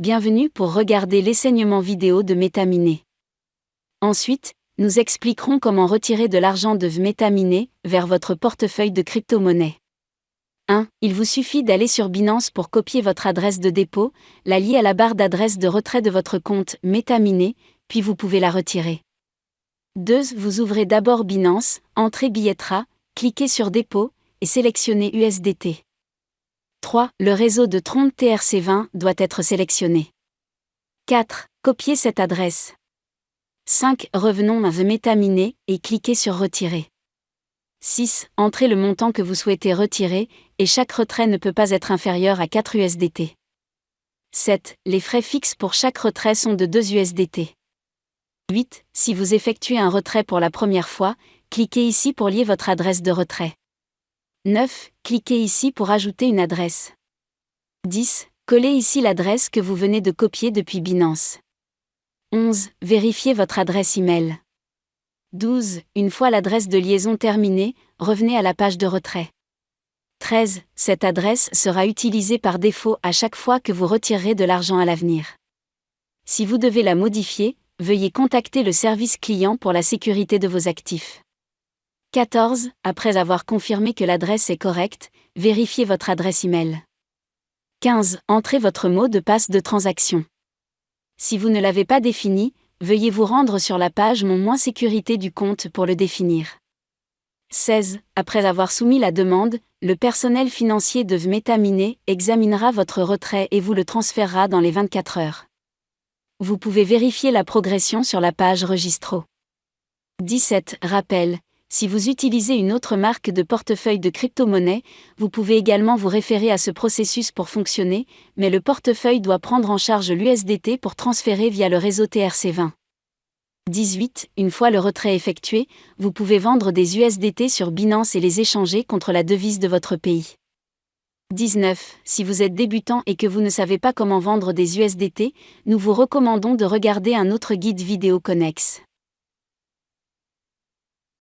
bienvenue pour regarder l'enseignement vidéo de MetaMiner. Ensuite, nous expliquerons comment retirer de l'argent de MetaMiner vers votre portefeuille de crypto-monnaie. 1. Il vous suffit d'aller sur Binance pour copier votre adresse de dépôt, la lier à la barre d'adresse de retrait de votre compte MetaMiner, puis vous pouvez la retirer. 2. Vous ouvrez d'abord Binance, entrez Billetera, cliquez sur Dépôt, et sélectionnez USDT. 3. Le réseau de Tron TRC20 doit être sélectionné. 4. Copiez cette adresse. 5. Revenons à MetaMiner et cliquez sur Retirer. 6. Entrez le montant que vous souhaitez retirer, et chaque retrait ne peut pas être inférieur à 4 USDT. 7. Les frais fixes pour chaque retrait sont de 2 USDT. 8. Si vous effectuez un retrait pour la première fois, cliquez ici pour lier votre adresse de retrait. 9. Cliquez ici pour ajouter une adresse. 10. Collez ici l'adresse que vous venez de copier depuis Binance. 11. Vérifiez votre adresse email. 12. Une fois l'adresse de liaison terminée, revenez à la page de retrait. 13. Cette adresse sera utilisée par défaut à chaque fois que vous retirerez de l'argent à l'avenir. Si vous devez la modifier, veuillez contacter le service client pour la sécurité de vos actifs. 14. Après avoir confirmé que l'adresse est correcte, vérifiez votre adresse email. 15. Entrez votre mot de passe de transaction. Si vous ne l'avez pas défini, veuillez vous rendre sur la page Mon sécurité du compte pour le définir. 16. Après avoir soumis la demande, le personnel financier de MetaMiner examinera votre retrait et vous le transférera dans les 24 heures. Vous pouvez vérifier la progression sur la page Registro. 17. Rappel. Si vous utilisez une autre marque de portefeuille de crypto-monnaie, vous pouvez également vous référer à ce processus pour fonctionner, mais le portefeuille doit prendre en charge l'USDT pour transférer via le réseau TRC20. 18. Une fois le retrait effectué, vous pouvez vendre des USDT sur Binance et les échanger contre la devise de votre pays. 19. Si vous êtes débutant et que vous ne savez pas comment vendre des USDT, nous vous recommandons de regarder un autre guide vidéo connexe.